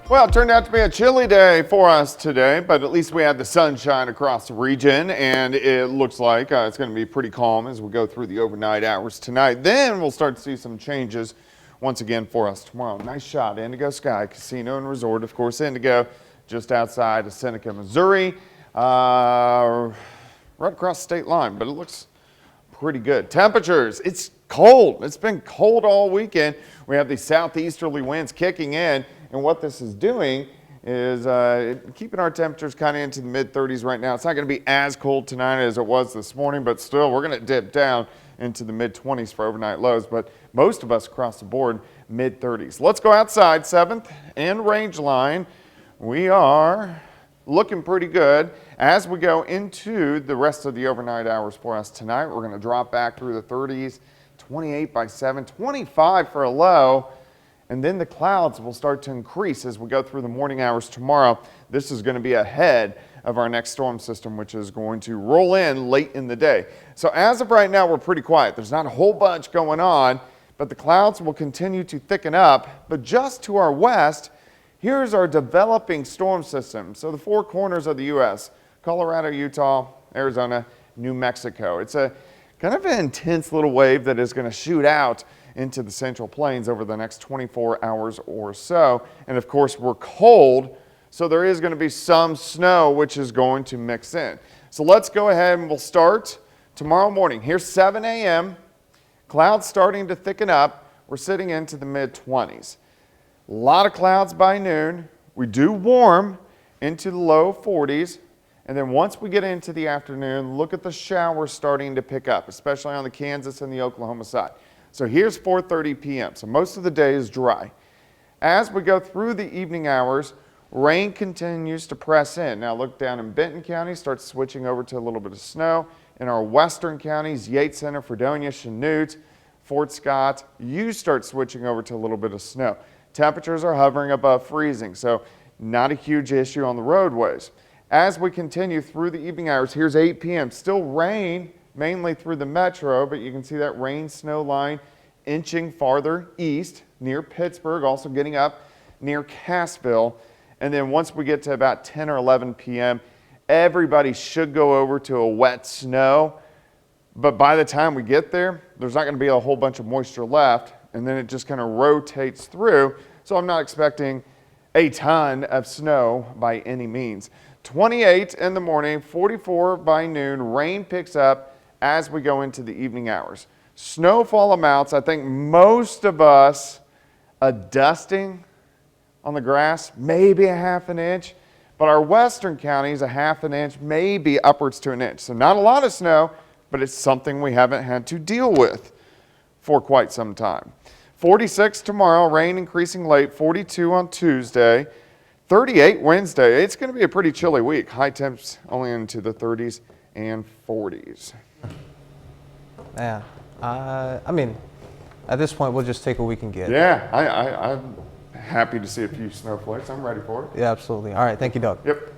Well, it turned out to be a chilly day for us today, but at least we had the sunshine across the region, and it looks like it's going to be pretty calm as we go through the overnight hours tonight. Then we'll start to see some changes once again for us tomorrow. Nice shot, Indigo Sky Casino and Resort, of course, Indigo, just outside of Seneca, Missouri, right across the state line, but it looks pretty good. Temperatures, it's cold. It's been cold all weekend. We have these southeasterly winds kicking in, and what this is doing is keeping our temperatures kind of into the mid-30s right now. It's not going to be as cold tonight as it was this morning, but still we're going to dip down into the mid-20s for overnight lows, but most of us across the board mid-30s. Let's go outside, 7th and range line. We are looking pretty good. As we go into the rest of the overnight hours for us tonight, we're going to drop back through the 30s, 28 by 7, 25 for a low, and then the clouds will start to increase as we go through the morning hours tomorrow. This is going to be ahead of our next storm system, which is going to roll in late in the day. So as of right now, we're pretty quiet. There's not a whole bunch going on, but the clouds will continue to thicken up. But just to our west, here's our developing storm system. So the four corners of the U.S., Colorado, Utah, Arizona, New Mexico. It's a kind of an intense little wave that is going to shoot out into the Central Plains over the next 24 hours or so. And of course, we're cold, so there is going to be some snow, which is going to mix in. So let's go ahead and we'll start tomorrow morning. Here's 7 a.m. Clouds starting to thicken up. We're sitting into the mid-20s. A lot of clouds by noon. We do warm into the low 40s. And then once we get into the afternoon, look at the showers starting to pick up, especially on the Kansas and the Oklahoma side. So here's 4:30 p.m. So most of the day is dry. As we go through the evening hours, rain continues to press in. Now look down in Benton County, starts switching over to a little bit of snow. In our western counties, Yates Center, Fredonia, Chanute, Fort Scott, you start switching over to a little bit of snow. Temperatures are hovering above freezing, so not a huge issue on the roadways. As we continue through the evening hours, here's 8 p.m. Still rain, mainly through the metro, but you can see that rain-snow line inching farther east near Pittsburgh, also getting up near Cassville. And then once we get to about 10 or 11 p.m., everybody should go over to a wet snow. But by the time we get there, there's not going to be a whole bunch of moisture left, and then it just kind of rotates through. So I'm not expecting a ton of snow by any means. 28 in the morning, 44 by noon. Rain picks up as we go into the evening hours. Snowfall amounts, I think most of us, a dusting on the grass, maybe a half an inch. But our western counties, a half an inch, maybe upwards to an inch. So not a lot of snow, but it's something we haven't had to deal with for quite some time. 46 tomorrow, rain increasing late, 42 on Tuesday. 38 Wednesday. It's going to be a pretty chilly week. High temps only into the 30s and 40s. Yeah. I mean, at this point, we'll just take what we can get. Yeah, I'm happy to see a few snowflakes. I'm ready for it. Yeah, absolutely. All right. Thank you, Doug. Yep.